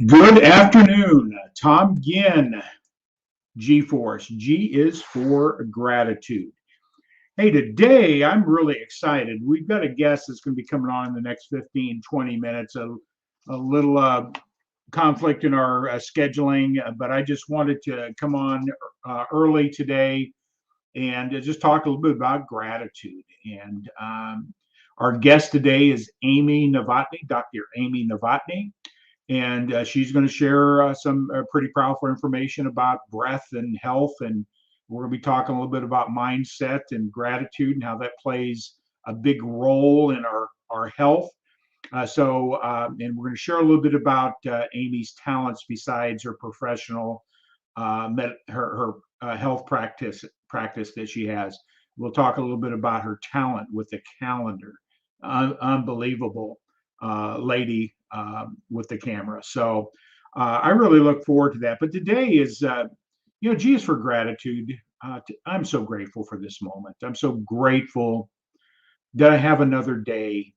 Good afternoon, Tom Ginn, G-Force. G is for gratitude. Hey, today I'm really excited. We've got a guest that's going to be coming on in the next 15, 20 minutes. A little conflict in our scheduling, but I just wanted to come on early today and just talk a little bit about gratitude. And our guest today is Amy Novonty, Dr. Amy Novonty. And she's going to share some pretty powerful information about breath and health. And we're going to be talking a little bit about mindset and gratitude and how that plays a big role in our health. And we're going to share a little bit about Amy's talents besides her professional, her health practice that she has. We'll talk a little bit about her talent with the calendar. Unbelievable lady with the camera. So I really look forward to that. But today is, G is for gratitude. I'm so grateful for this moment. I'm so grateful that I have another day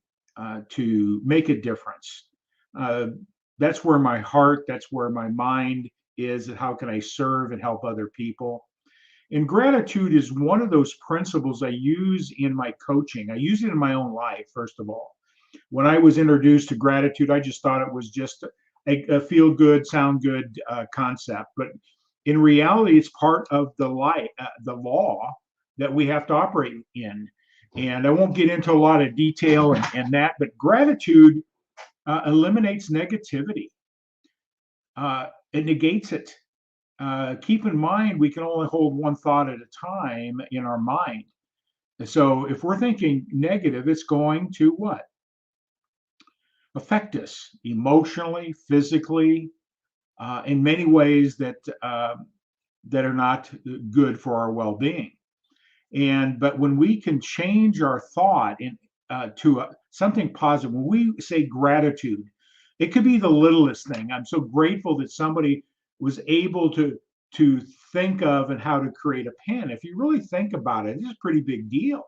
to make a difference. That's where my heart, that's where my mind is. How can I serve and help other people? And gratitude is one of those principles I use in my coaching. I use it in my own life, first of all. When I was introduced to gratitude, I just thought it was just a feel good, sound good concept. But in reality, it's part of the law that we have to operate in. And I won't get into a lot of detail and that, but gratitude eliminates negativity. It negates it. Keep in mind, we can only hold one thought at a time in our mind. So if we're thinking negative, it's going to what? Affect us emotionally, physically, in many ways that are not good for our well-being. But when we can change our thought to something positive, when we say gratitude, it could be the littlest thing. I'm so grateful that somebody was able to think of and how to create a pen. If you really think about it, it's a pretty big deal,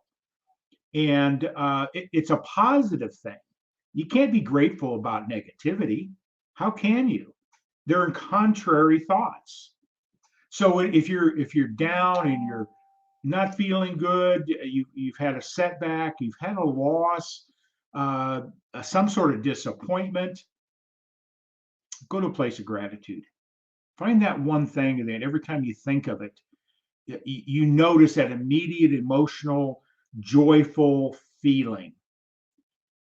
and it's a positive thing. You can't be grateful about negativity. How can you? They're in contrary thoughts. So if you're down and you're not feeling good, you've had a setback, you've had a loss, some sort of disappointment, go to a place of gratitude. Find that one thing, and then every time you think of it, you notice that immediate emotional, joyful feeling.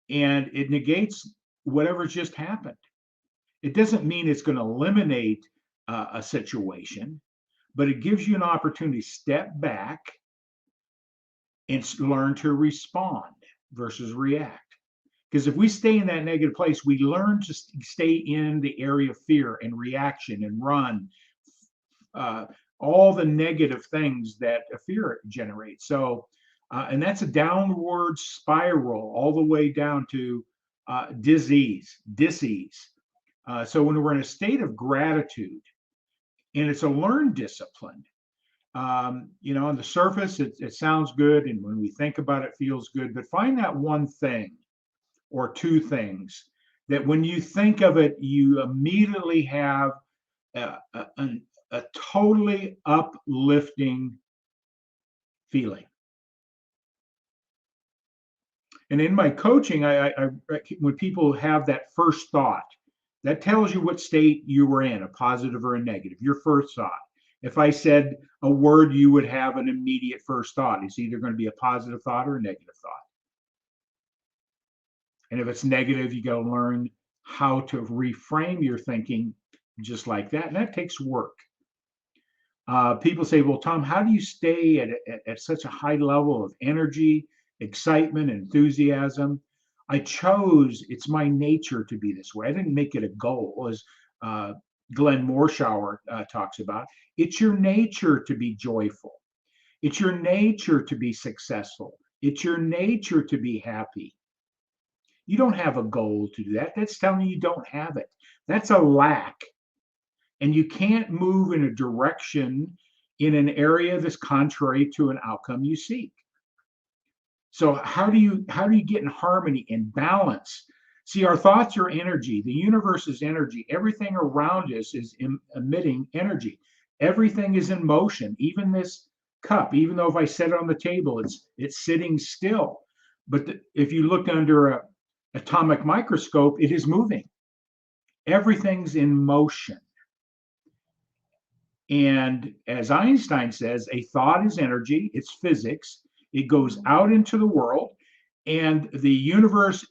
And it negates whatever just happened. It doesn't mean it's going to eliminate a situation, but it gives you an opportunity to step back and learn to respond versus react. Because if we stay in that negative place, we learn to stay in the area of fear and reaction and run, all the negative things that fear generates. So, and that's a downward spiral all the way down to disease. So when we're in a state of gratitude, and it's a learned discipline, on the surface, it sounds good. And when we think about it, it feels good. But find that one thing or two things that when you think of it, you immediately have a totally uplifting feeling. And in my coaching, when people have that first thought, that tells you what state you were in, a positive or a negative, your first thought. If I said a word, you would have an immediate first thought. It's either going to be a positive thought or a negative thought. And if it's negative, you got to learn how to reframe your thinking just like that. And that takes work. People say, well, Tom, how do you stay at such a high level of energy, excitement, enthusiasm? It's my nature to be this way. I didn't make it a goal, as Glenn Morshower talks about. It's your nature to be joyful. It's your nature to be successful. It's your nature to be happy. You don't have a goal to do that. That's telling you don't have it. That's a lack. And you can't move in a direction in an area that's contrary to an outcome you seek. So how do you get in harmony and balance See, our thoughts are energy. The universe is energy. Everything around us is emitting energy. Everything is in motion. Even this cup, even though if I set it on the table, it's sitting still. But if you look under a atomic microscope, it is moving. Everything's in motion. And as Einstein says, a thought is energy, it's physics. It goes out into the world, and the universe,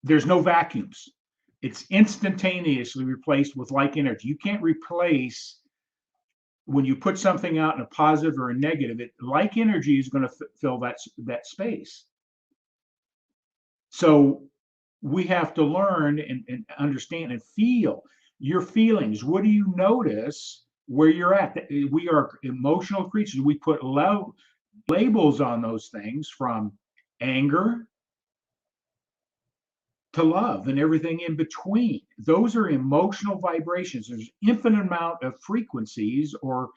there's no vacuums. It's instantaneously replaced with like energy. You can't replace, when you put something out in a positive or a negative, like energy is going to fill that space. So we have to learn and understand and feel your feelings. What do you notice where you're at? We are emotional creatures. We put labels on those things, from anger to love and everything in between. Those are emotional vibrations. There's infinite amount of frequencies or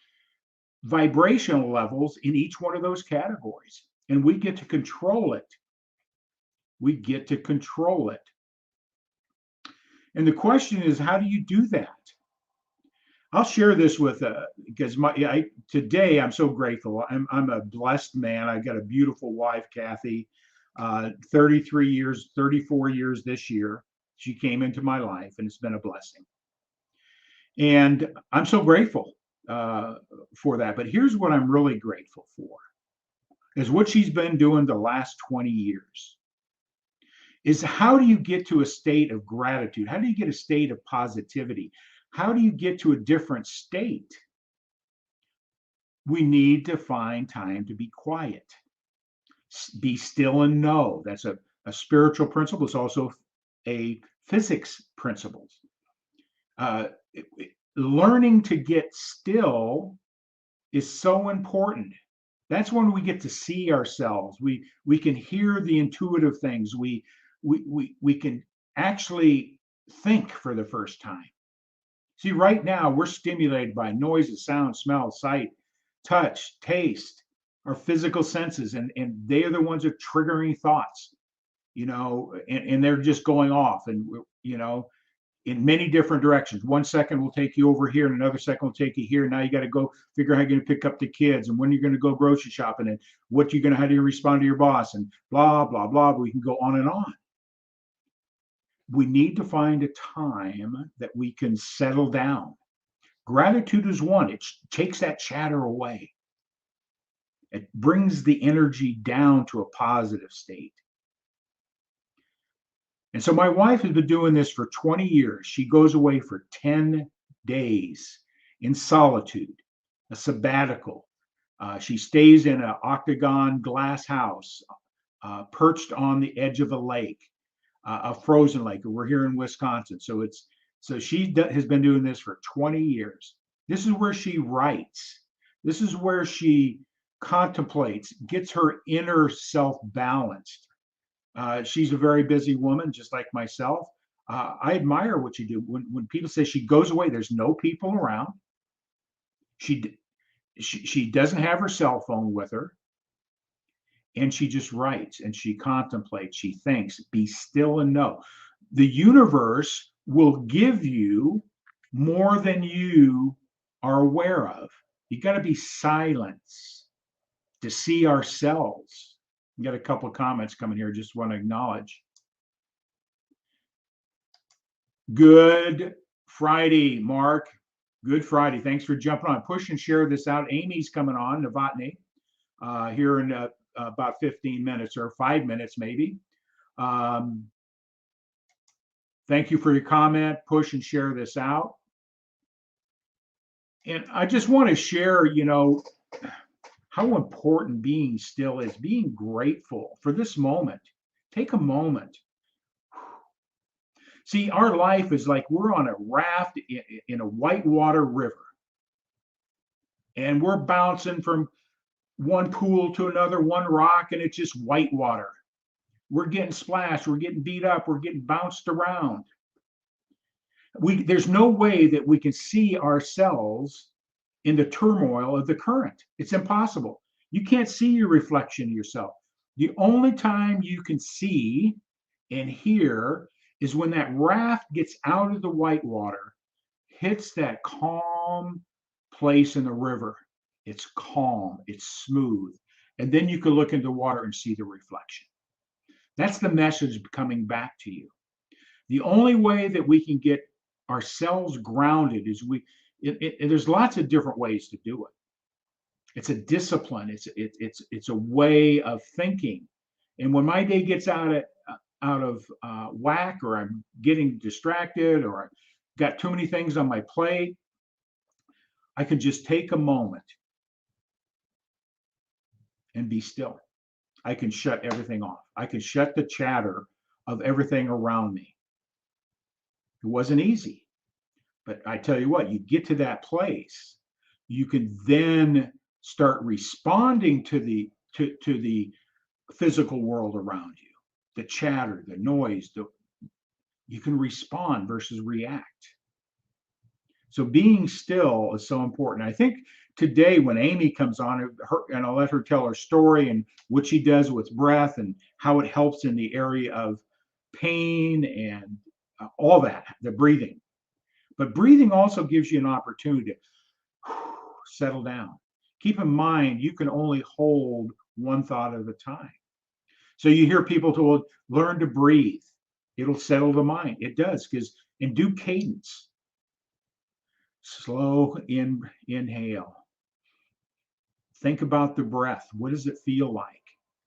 vibrational levels in each one of those categories, and we get to control it. We get to control it. And the question is, how do you do that? I'll share this with because today I'm so grateful. I'm a blessed man. I got a beautiful wife, Kathy. 33 years, 34 years this year. She came into my life, and it's been a blessing. And I'm so grateful for that. But here's what I'm really grateful for, is what she's been doing the last 20 years. Is how do you get to a state of gratitude? How do you get a state of positivity? How do you get to a different state? We need to find time to be quiet. Be still and know. That's a spiritual principle. It's also a physics principle. Learning to get still is so important. That's when we get to see ourselves. We can hear the intuitive things. We can actually think for the first time. See, right now we're stimulated by noises, sound, smell, sight, touch, taste, our physical senses, and they are the ones that are triggering thoughts, and they're just going off, and in many different directions. 1 second will take you over here, and another second will take you here. Now you got to go figure out how you're going to pick up the kids, and when you're going to go grocery shopping, and how do you respond to your boss, and blah blah blah. We can go on and on. We need to find a time that we can settle down. Gratitude is one. It takes that chatter away. It brings the energy down to a positive state. And so my wife has been doing this for 20 years. She goes away for 10 days in solitude, a sabbatical. She stays in an octagon glass house, perched on the edge of a lake, a frozen lake. We're here in Wisconsin. So she has been doing this for 20 years. This is where she writes. This is where she contemplates, gets her inner self balanced. She's a very busy woman, just like myself. I admire what you do. When people say she goes away, there's no people around. She doesn't have her cell phone with her, and she just writes and she contemplates. She thinks. Be still and know. The universe will give you more than you are aware of. You got to be silence to see ourselves. We got a couple of comments coming here. Just want to acknowledge. Good Friday, Mark. Good Friday. Thanks for jumping on. Push and share this out. Amy's coming on, Novonty, here in about 15 minutes or 5 minutes, maybe. Thank you for your comment. Push and share this out. And I just want to share, how important being still is, being grateful for this moment. Take a moment. See, our life is like we're on a raft in a whitewater river. And we're bouncing from one pool to another, one rock, and it's just white water. We're getting splashed, we're getting beat up, we're getting bounced around. There's no way that we can see ourselves in the turmoil of the current. It's impossible. You can't see your reflection of yourself. The only time you can see and hear is when that raft gets out of the whitewater, hits that calm place in the river. It's calm, it's smooth. And then you can look into the water and see the reflection. That's the message coming back to you. The only way that we can get ourselves grounded is there's lots of different ways to do it. It's a discipline. It's a way of thinking. And when my day gets out of whack, or I'm getting distracted, or I've got too many things on my plate, I can just take a moment and be still. I can shut everything off. I can shut the chatter of everything around me. It wasn't easy, but I tell you what, you get to that place, you can then start responding to the physical world around you, the chatter, the noise. You can respond versus react. So being still is so important. I think today when Amy comes on, and I'll let her tell her story and what she does with breath and how it helps in the area of pain and all that, the breathing. But breathing also gives you an opportunity to settle down. Keep in mind, you can only hold one thought at a time. So you hear people told, learn to breathe. It'll settle the mind. It does, and do cadence. Slow inhale. Think about the breath. What does it feel like?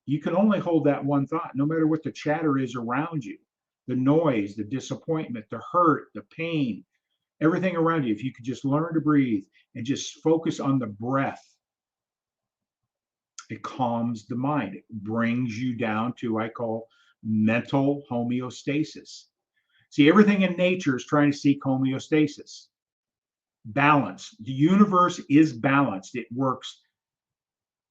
You can only hold that one thought, no matter what the chatter is around you, the noise, the disappointment, the hurt, the pain, everything around you. If you could just learn to breathe and just focus on the breath, it calms the mind. It brings you down to, I call, mental homeostasis. See, everything in nature is trying to seek homeostasis, balance. The universe is balanced. It works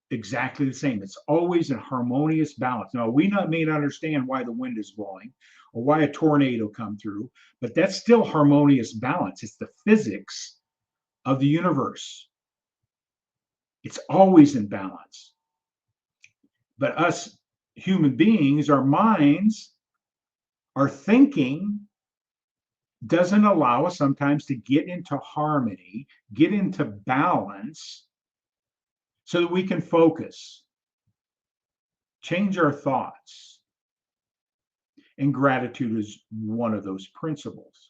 exactly the same. It's always in harmonious balance. Now, we may not understand why the wind is blowing or why a tornado come through, but that's still harmonious balance. It's the physics of the universe. It's always in balance. But us human beings, our minds, our thinking doesn't allow us sometimes to get into harmony, get into balance, so that we can focus, change our thoughts. And gratitude is one of those principles.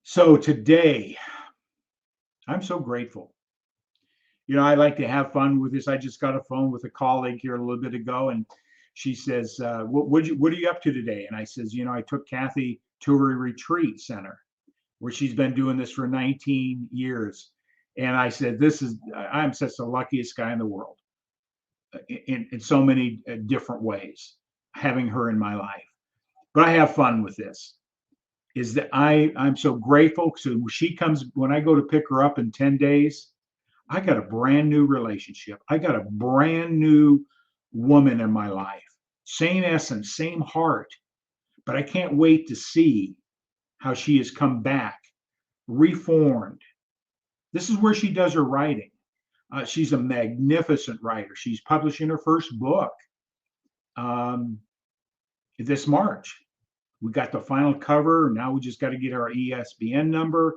So today, I'm so grateful. I like to have fun with this. I just got a phone with a colleague here a little bit ago, and she says, what are you up to today? And I says, I took Kathy to her retreat center, where she's been doing this for 19 years. And I said, I'm such the luckiest guy in the world in so many different ways, having her in my life. But I have fun with this. Is that I'm so grateful. So when I go to pick her up in 10 days, I got a brand new relationship. I got a brand new woman in my life. Same essence, same heart. But I can't wait to see how she has come back, reformed. This is where she does her writing. She's a magnificent writer. She's publishing her first book this March. We got the final cover. Now we just got to get our ESBN number,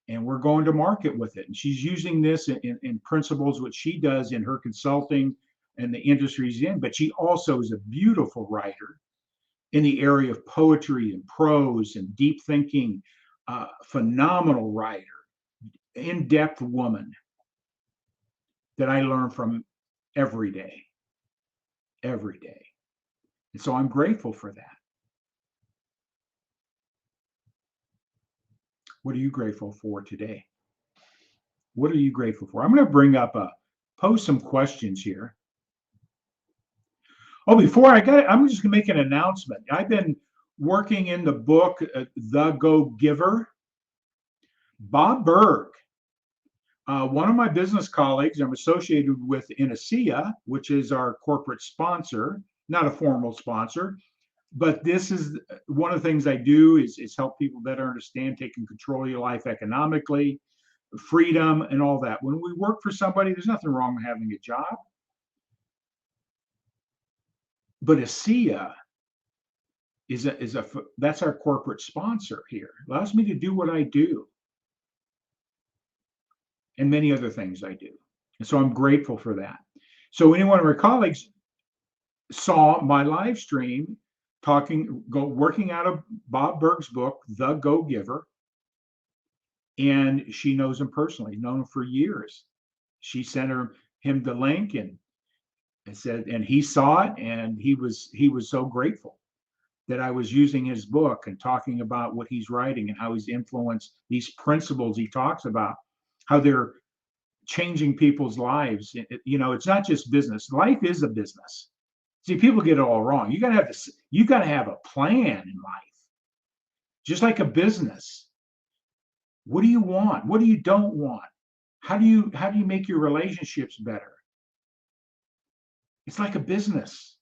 and we're going to market with it. And she's using this in principles, which she does in her consulting and the industries in. But she also is a beautiful writer in the area of poetry and prose and deep thinking. Phenomenal writer, in-depth woman that I learn from every day. And so I'm grateful for that. What are you grateful for today? What are you grateful for? I'm going to pose some questions here. Oh, before I'm just going to make an announcement. I've been working in the book, The Go-Giver. Bob Berg, one of my business colleagues, I'm associated with Inicea, which is our corporate sponsor, not a formal sponsor, but this is one of the things I do is help people better understand taking control of your life economically, freedom and all that. When we work for somebody, there's nothing wrong with having a job. But ASEA that's our corporate sponsor here. It allows me to do what I do and many other things I do. And so I'm grateful for that. So any one of our colleagues saw my live stream working out of Bob Berg's book, The Go Giver. And she knows him personally, known him for years. She sent him the link and said, and he saw it, and he was so grateful that I was using his book and talking about what he's writing and how he's influenced these principles he talks about, how they're changing people's lives. It's not just business. Life is a business. See, people get it all wrong. You gotta have a plan in life, just like a business. What do you want? What do you don't want? How do you make your relationships better? It's like a business.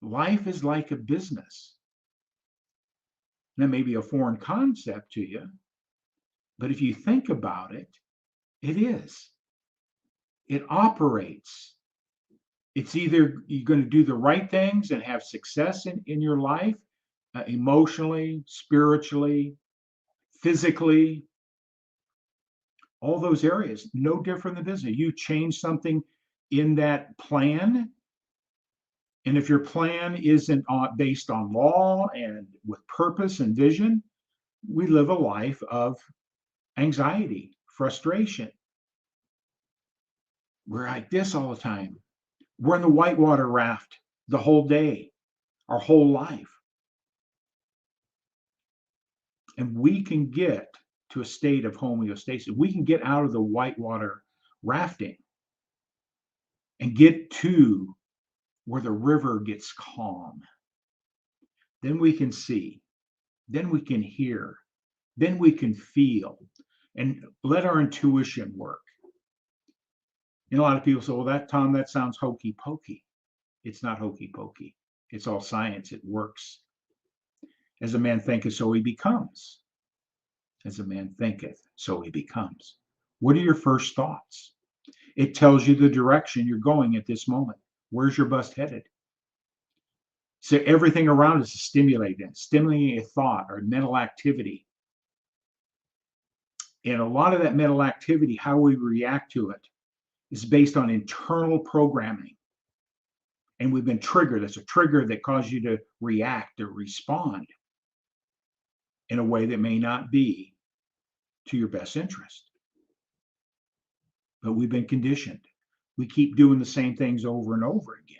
Life is like a business. That may be a foreign concept to you, but if you think about it, it is. It operates. It's either you're going to do the right things and have success in your life, emotionally, spiritually, physically, all those areas, no different than business. You change something in that plan, and if your plan isn't based on law and with purpose and vision, we live a life of anxiety, frustration. We're like this all the time. We're in the whitewater raft the whole day, our whole life. And we can get to a state of homeostasis. We can get out of the whitewater rafting and get to where the river gets calm. Then we can see, then we can hear, then we can feel, and let our intuition work. A lot of people say, well, Tom, that sounds hokey pokey. It's not hokey pokey. It's all science. It works. As a man thinketh, so he becomes. As a man thinketh, so he becomes. What are your first thoughts? It tells you the direction you're going at this moment. Where's your bus headed? So everything around us is stimulating a thought or mental activity. And a lot of that mental activity, how we react to it, is based on internal programming. And we've been triggered. It's a trigger that causes you to react or respond in a way that may not be to your best interest. But we've been conditioned. We keep doing the same things over and over again,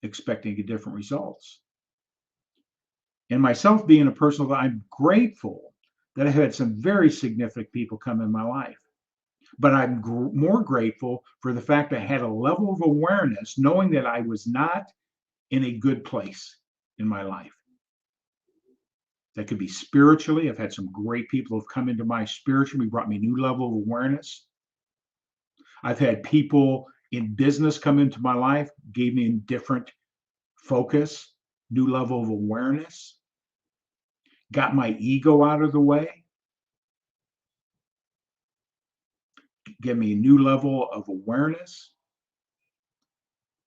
expecting different results. And myself being a person, I'm grateful that I've had some very significant people come in my life. But I'm more grateful for the fact I had a level of awareness, knowing that I was not in a good place in my life. That could be spiritually. I've had some great people who've come into my spiritually, brought me a new level of awareness. I've had people in business come into my life, gave me a different focus, new level of awareness, got my ego out of the way, gave me a new level of awareness,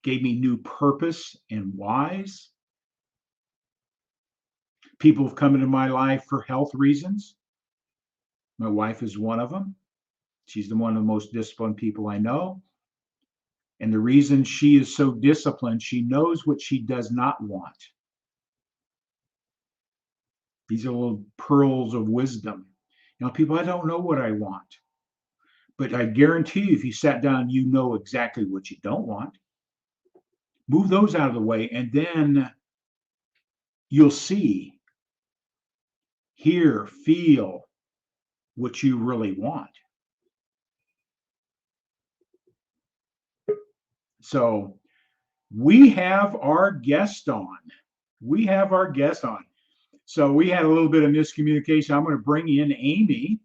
gave me new purpose and whys. People have come into my life for health reasons. My wife is one of them. She's one of the most disciplined people I know. And the reason she is so disciplined, she knows what she does not want. These are little pearls of wisdom. People, I don't know what I want. But I guarantee you, if you sat down, you know exactly what you don't want. Move those out of the way, and then you'll see, hear, feel what you really want. So we have our guest on. So we had a little bit of miscommunication. I'm going to bring in Amy.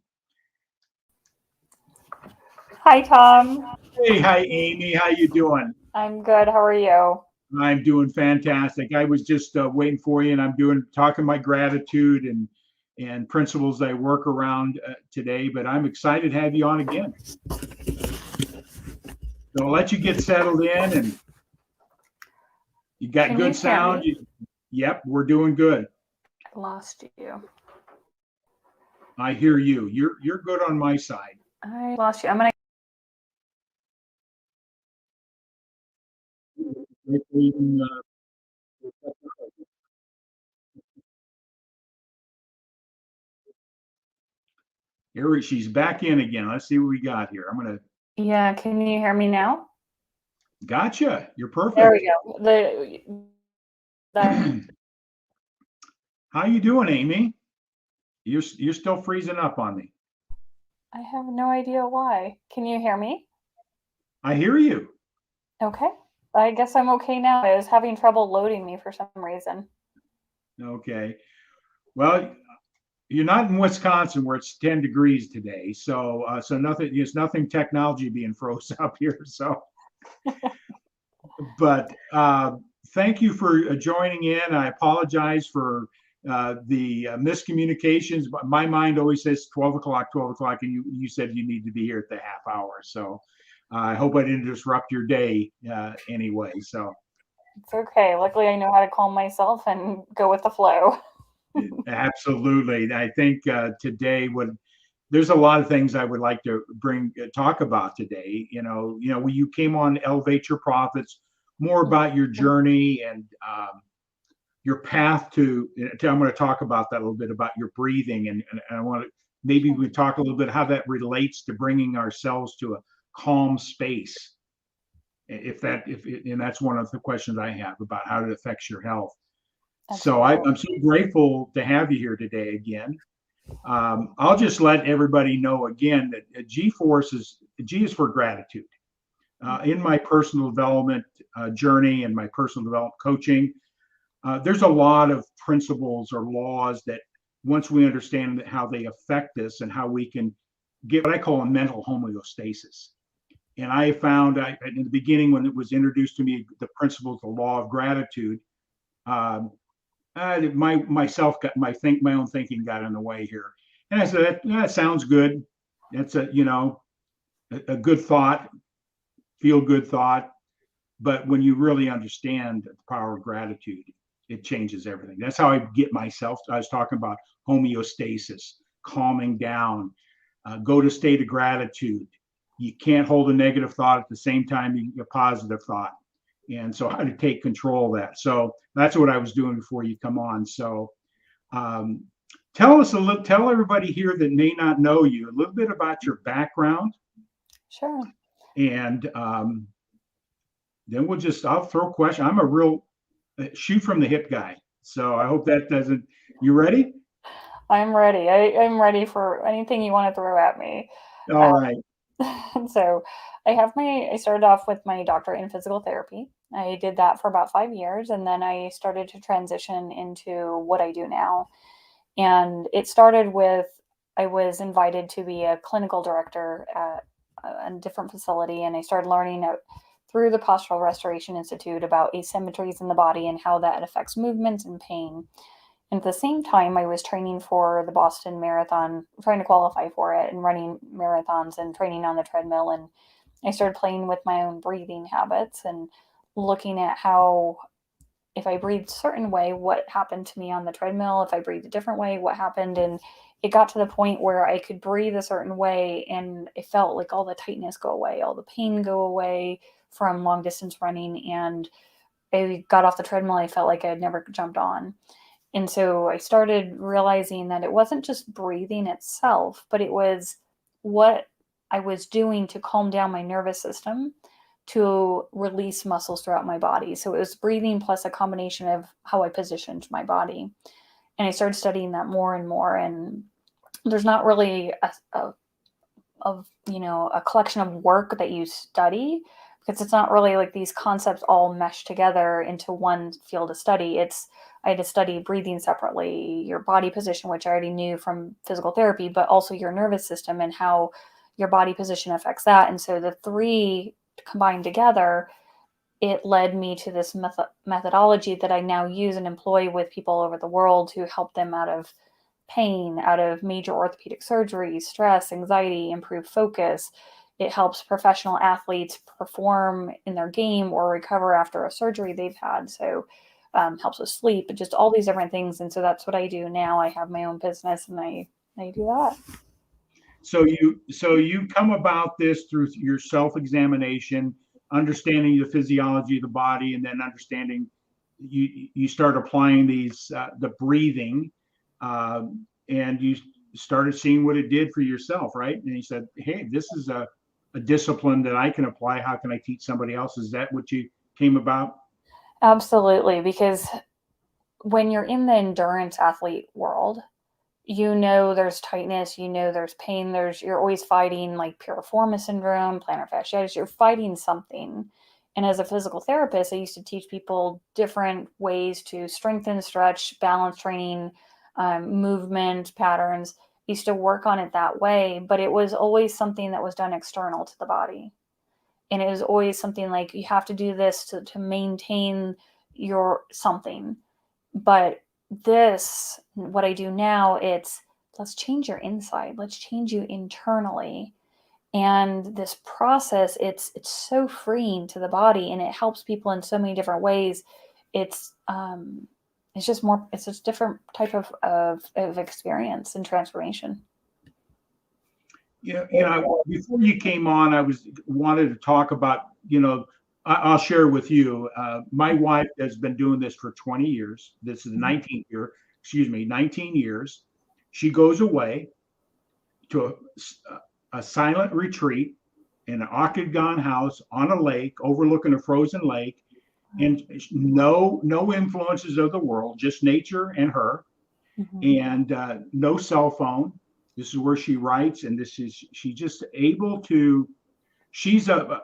Hi, Tom. Hey, hi, Amy. How you doing? I'm good. How are you? I'm doing fantastic. I was just waiting for you, and I'm talking my gratitude, and and principles I work around today, but I'm excited to have you on again. So I'll let you get settled in, and you got Can good you sound. hear me? Yep, we're doing good. I lost you. I hear you. You're good on my side. I lost you. I'm gonna. Here she's back in again. Let's see what we got here. I'm gonna. Yeah. Can you hear me now? Gotcha. You're perfect. There we go. The How you doing, Amy? You're still freezing up on me. I have no idea why. Can you hear me? I hear you. Okay. I guess I'm okay now. I was having trouble loading me for some reason. Okay. Well, you're not in Wisconsin where it's 10 degrees today, so nothing. There's nothing technology being froze up here. So, but thank you for joining in. I apologize for the miscommunications. But my mind always says 12 o'clock, and you said you need to be here at the half hour. So I hope I didn't disrupt your day anyway. So It's okay. Luckily, I know how to calm myself and go with the flow. absolutely. I think today there's a lot of things I would like to talk about today. When you came on Elevate Your Profits, more about your journey and your path to. I'm going to talk about that a little bit about your breathing, and I want to maybe we talk a little bit how that relates to bringing ourselves to a calm space. And that's one of the questions I have about how it affects your health. So I'm so grateful to have you here today again. I'll just let everybody know again that G is for gratitude. In my personal development journey and my personal development coaching, there's a lot of principles or laws that once we understand how they affect us and how we can get what I call a mental homeostasis. And I found in the beginning when it was introduced to me, the principles, the law of gratitude, my own thinking got in the way here. And I said, that sounds good. That's a good thought, feel good thought. But when you really understand the power of gratitude, it changes everything. That's how I get myself. I was talking about homeostasis, calming down, go to state of gratitude. You can't hold a negative thought at the same time you get a positive thought. And so how to take control of that. So that's what I was doing before you come on. So tell everybody here that may not know you a little bit about your background. Sure. And then I'll throw a question. I'm a real shoot from the hip guy. So I hope that doesn't, you ready? I'm ready. I'm ready for anything you want to throw at me. All right. So I started off with my doctorate in physical therapy. I did that for about 5 years, and then I started to transition into what I do now. And it started with, I was invited to be a clinical director at a different facility, and I started learning through the Postural Restoration Institute about asymmetries in the body and how that affects movement and pain. And at the same time, I was training for the Boston Marathon, trying to qualify for it and running marathons and training on the treadmill. And I started playing with my own breathing habits and looking at how, if I breathed a certain way, what happened to me on the treadmill. If I breathed a different way, what happened. And it got to the point where I could breathe a certain way and it felt like all the tightness go away, all the pain go away from long distance running. And I got off the treadmill, I felt like I had never jumped on. And so I started realizing that it wasn't just breathing itself, but it was what I was doing to calm down my nervous system to release muscles throughout my body. So it was breathing plus a combination of how I positioned my body. And I started studying that more and more. And there's not really a collection of work that you study, because it's not really like these concepts all mesh together into one field of study. I had to study breathing separately, your body position, which I already knew from physical therapy, but also your nervous system and how your body position affects that. And so the three combined together, it led me to this methodology that I now use and employ with people all over the world to help them out of pain, out of major orthopedic surgery, stress, anxiety, improve focus. It helps professional athletes perform in their game or recover after a surgery they've had. So helps with sleep, just all these different things. And so that's what I do now. I have my own business and I do that. So you come about this through your self-examination, understanding the physiology of the body, and then understanding you start applying these the breathing, and you started seeing what it did for yourself, right? And you said, "Hey, this is a discipline that I can apply. How can I teach somebody else?" Is that what you came about? Absolutely, because when you're in the endurance athlete world, there's tightness, there's pain, you're always fighting like piriformis syndrome, plantar fasciitis, you're fighting something. And as a physical therapist, I used to teach people different ways to strengthen, stretch, balance training, movement patterns. I used to work on it that way, but it was always something that was done external to the body. And it was always something like you have to do this to maintain your something. But what I do now, it's let's change your inside, let's change you internally. And this process, it's so freeing to the body, and it helps people in so many different ways. It's it's just different type of experience and transformation. Before you came on, I wanted to talk about, I'll share with you. My wife has been doing this for 20 years. This is the 19th year, 19 years. She goes away to a silent retreat in an octagon house on a lake overlooking a frozen lake, and no influences of the world, just nature and her, and no cell phone. This is where she writes, and she's just able to. She's a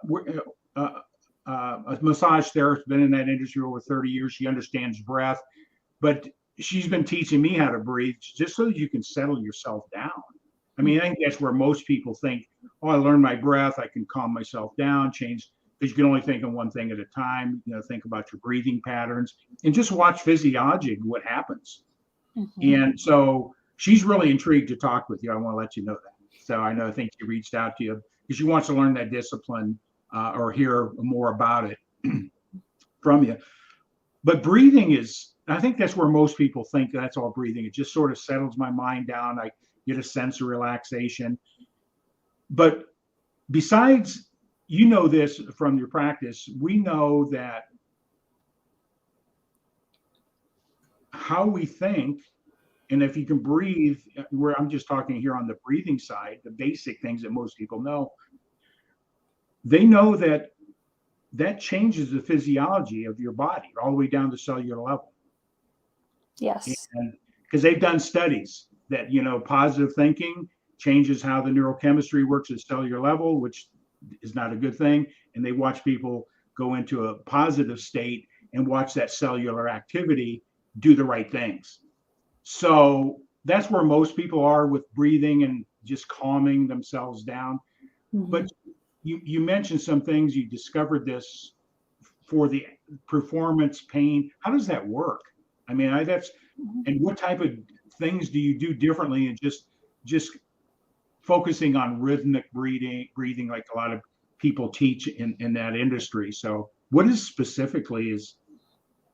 massage therapist, been in that industry over 30 years. She understands breath, but she's been teaching me how to breathe just so that you can settle yourself down. I mean, I think that's where most people think, oh, I learned my breath, I can calm myself down, change, because you can only think of one thing at a time. Think about your breathing patterns and just watch physiology, what happens. And so she's really intrigued to talk with you. I want to let you know that. So I think she reached out to you because she wants to learn that discipline or hear more about it from you. But breathing I think that's where most people think that's all breathing. It just sort of settles my mind down. I get a sense of relaxation. But besides, this from your practice, we know that how we think, and if you can breathe, where I'm just talking here on the breathing side, the basic things that most people know, they know that changes the physiology of your body all the way down to cellular level. Yes. Because they've done studies that, positive thinking changes how the neurochemistry works at cellular level, which is not a good thing. And they watch people go into a positive state and watch that cellular activity do the right things. So that's where most people are with breathing and just calming themselves down. But you mentioned some things, you discovered this for the performance pain. How does that work? I mean, and what type of things do you do differently, and just focusing on rhythmic breathing like a lot of people teach in that industry. So what specifically is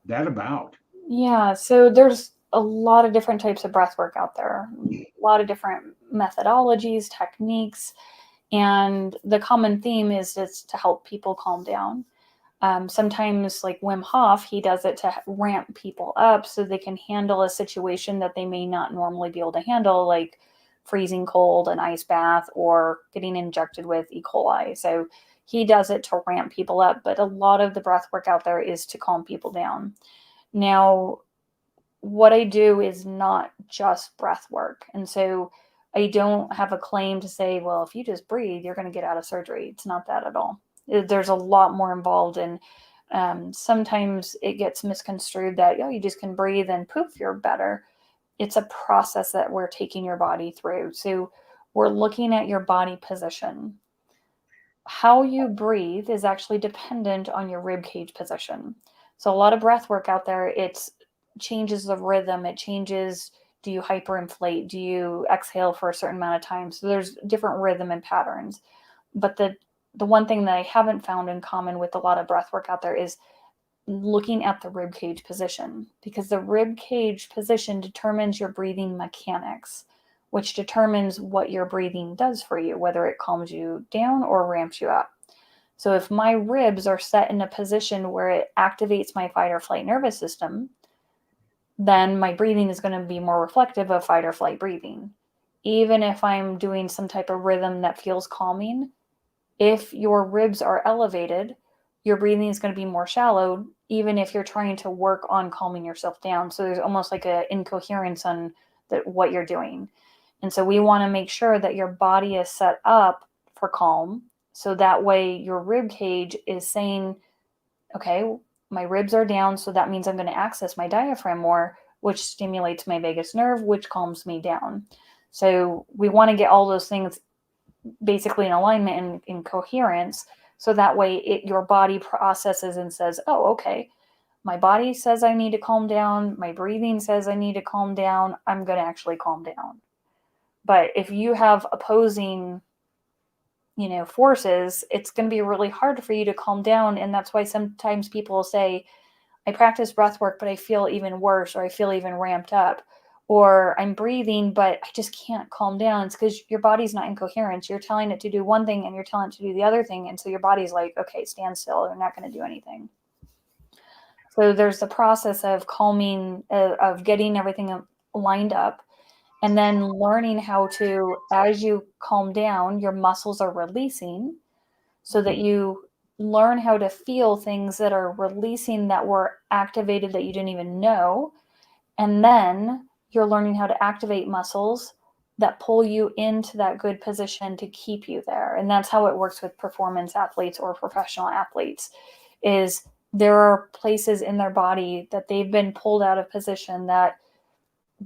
that about? Yeah, so there's a lot of different types of breath work out there, a lot of different methodologies, techniques, and the common theme is just to help people calm down. Sometimes, like Wim Hof, he does it to ramp people up so they can handle a situation that they may not normally be able to handle, like freezing cold, an ice bath, or getting injected with E. coli. So he does it to ramp people up, but a lot of the breath work out there is to calm people down. Now, what I do is not just breath work. And so I don't have a claim to say, well, if you just breathe, you're going to get out of surgery. It's not that at all. There's a lot more involved. And sometimes it gets misconstrued that, you just can breathe and poof, you're better. It's a process that we're taking your body through. So we're looking at your body position. How you breathe is actually dependent on your rib cage position. So a lot of breath work out there, it changes the rhythm, it changes Do you hyperinflate? Do you exhale for a certain amount of time? So there's different rhythm and patterns. But the one thing that I haven't found in common with a lot of breath work out there is looking at the rib cage position, because the rib cage position determines your breathing mechanics, which determines what your breathing does for you, whether it calms you down or ramps you up. So if my ribs are set in a position where it activates my fight or flight nervous system, then my breathing is going to be more reflective of fight or flight breathing. Even if I'm doing some type of rhythm that feels calming, if your ribs are elevated, your breathing is going to be more shallow, even if you're trying to work on calming yourself down. So there's almost like an incoherence on what you're doing. And so we want to make sure that your body is set up for calm. So that way your rib cage is saying, okay, my ribs are down, so that means I'm going to access my diaphragm more, which stimulates my vagus nerve, which calms me down. So we want to get all those things basically in alignment and in coherence, so that way your body processes and says, oh, okay, my body says I need to calm down, my breathing says I need to calm down, I'm going to actually calm down. But if you have opposing forces, it's going to be really hard for you to calm down. And that's why sometimes people say, I practice breath work, but I feel even worse, or I feel even ramped up, or I'm breathing, but I just can't calm down. It's because your body's not in coherence. You're telling it to do one thing and you're telling it to do the other thing. And so your body's like, okay, stand still. They're not going to do anything. So there's the process of calming, of getting everything lined up, and then learning how to, as you calm down, your muscles are releasing, so that you learn how to feel things that are releasing that were activated that you didn't even know. And then you're learning how to activate muscles that pull you into that good position to keep you there. And that's how it works with performance athletes or professional athletes, is there are places in their body that they've been pulled out of position that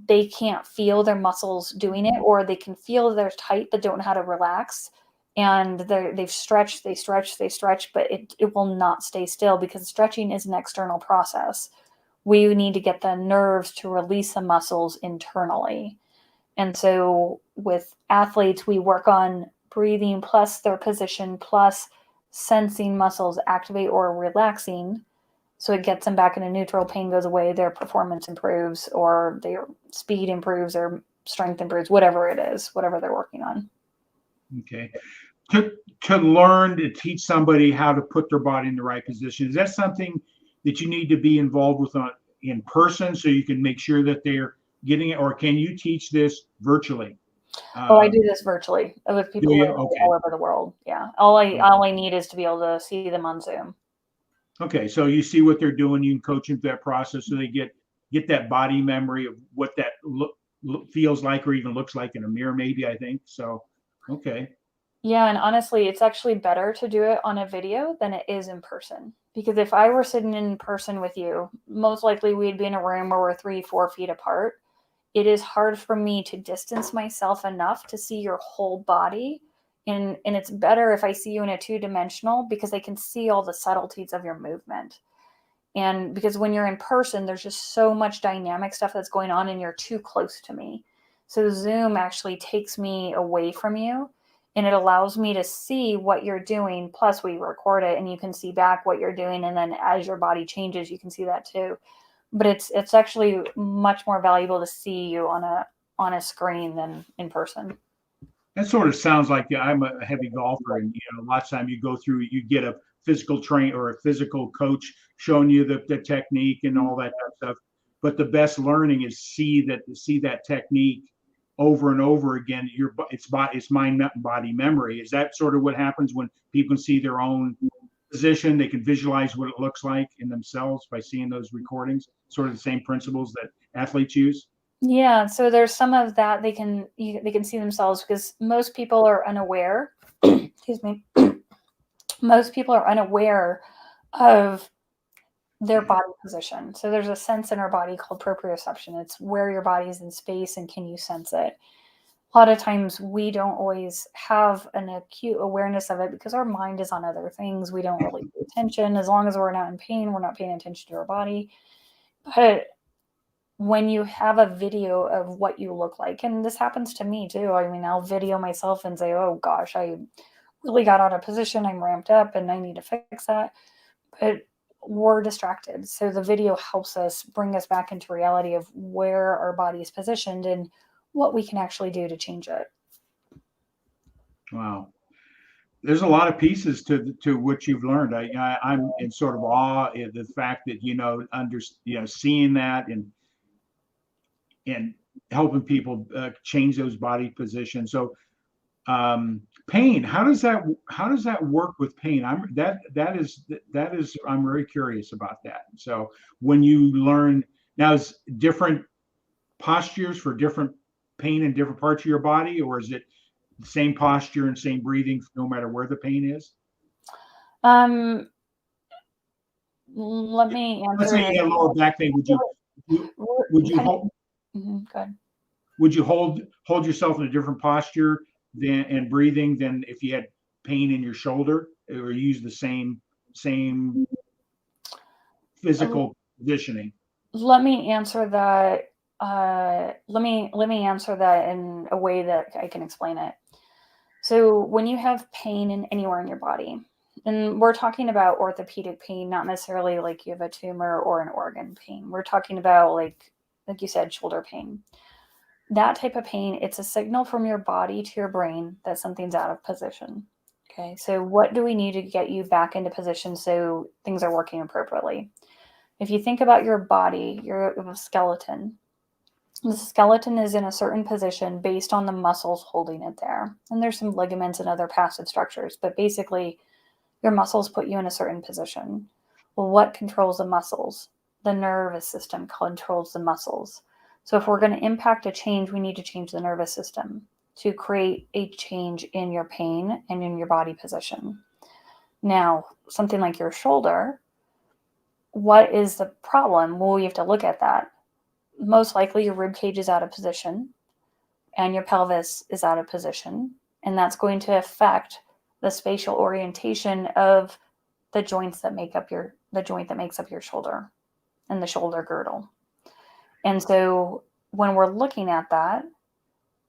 they can't feel their muscles doing it, or they can feel they're tight but don't know how to relax. And they've stretched, they stretch, but it will not stay still, because stretching is an external process. We need to get the nerves to release the muscles internally. And so with athletes, we work on breathing plus their position plus sensing muscles activate or relaxing. So it gets them back into neutral, pain goes away, their performance improves, or their speed improves, or strength improves, whatever it is, whatever they're working on. Okay. To learn to teach somebody how to put their body in the right position, is that something that you need to be involved with in person, so you can make sure that they're getting it, or can you teach this virtually? I do this virtually with people all over the world. Yeah. All I need is to be able to see them on Zoom. Okay, so you see what they're doing, you can coach them through that process, so they get that body memory of what that feels like, or even looks like in a mirror, maybe, I think. So, okay. Yeah, and honestly, it's actually better to do it on a video than it is in person. Because if I were sitting in person with you, most likely we'd be in a room where we're 3-4 feet apart. It is hard for me to distance myself enough to see your whole body. And it's better if I see you in a 2-dimensional, because I can see all the subtleties of your movement. And because when you're in person, there's just so much dynamic stuff that's going on and you're too close to me. So Zoom actually takes me away from you, and it allows me to see what you're doing. Plus we record it and you can see back what you're doing. And then as your body changes, you can see that too. But it's actually much more valuable to see you on a screen than in person. That sort of sounds like, I'm a heavy golfer, and a lot of time you go through, you get a physical train or a physical coach showing you the technique and all that type of stuff. But the best learning is see that technique over and over again. It's mind body memory. Is that sort of what happens when people see their own position? They can visualize what it looks like in themselves by seeing those recordings. Sort of the same principles that athletes use. Yeah, so there's some of that they can see themselves, because most people are unaware. Excuse me. Most people are unaware of their body position. So there's a sense in our body called proprioception. It's where your body is in space and can you sense it. A lot of times we don't always have an acute awareness of it because our mind is on other things. We don't really pay attention. As long as we're not in pain, we're not paying attention to our body. But when you have a video of what you look like, and this happens to me too. I mean, I'll video myself and say, oh gosh, I really got out of position. I'm ramped up and I need to fix that. But we're distracted. So the video helps us bring us back into reality of where our body is positioned and what we can actually do to change it. Wow. There's a lot of pieces to what you've learned. I'm in sort of awe at the fact that seeing that and helping people change those body positions. So pain, how does that work with pain? I'm very curious about that. So when you learn now, is different postures for different pain in different parts of your body, or is it the same posture and same breathing no matter where the pain is? Um, Let me Let's answer say you it. had lower back pain. Would you Kind hold of, go ahead. would you hold yourself in a different posture than and breathing than if you had pain in your shoulder, or use the same Uh, physical positioning? Let me answer that. Let me answer that in a way that I can explain it. So when you have pain in anywhere in your body, and we're talking about orthopedic pain, not necessarily like you have a tumor or an organ pain. We're talking about like you said, shoulder pain. That type of pain, it's a signal from your body to your brain that something's out of position. Okay, so what do we need to get you back into position so things are working appropriately? If you think about your body, your skeleton, the skeleton is in a certain position based on the muscles holding it there. And there's some ligaments and other passive structures, but basically, your muscles put you in a certain position. Well, what controls the muscles? The nervous system controls the muscles. So, if we're going to impact a change, we need to change the nervous system to create a change in your pain and in your body position. Now, something like your shoulder, what is the problem? Well, you have to look at that. Most likely, your rib cage is out of position and your pelvis is out of position. And that's going to affect the spatial orientation of the joints that make up the joint that makes up your shoulder and the shoulder girdle. And so when we're looking at that,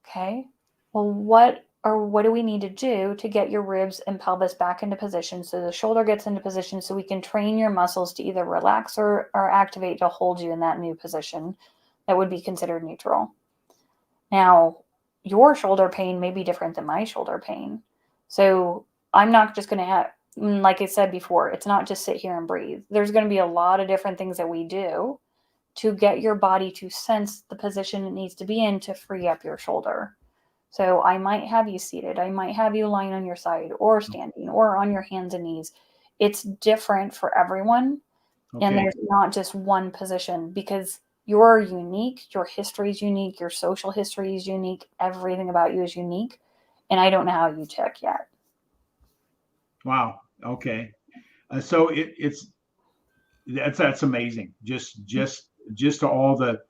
okay, well, what do we need to do to get your ribs and pelvis back into position so the shoulder gets into position so we can train your muscles to either relax or activate to hold you in that new position that would be considered neutral. Now, your shoulder pain may be different than my shoulder pain. So I'm not just going to have, like I said before, it's not just sit here and breathe. There's going to be a lot of different things that we do to get your body to sense the position it needs to be in to free up your shoulder. So I might have you seated, I might have you lying on your side or standing or on your hands and knees. It's different for everyone. And Okay. there's not just one position because you're unique, your history is unique, your social history is unique, everything about you is unique. And I don't know how you tick yet. Wow. Okay. So that's amazing. Just all the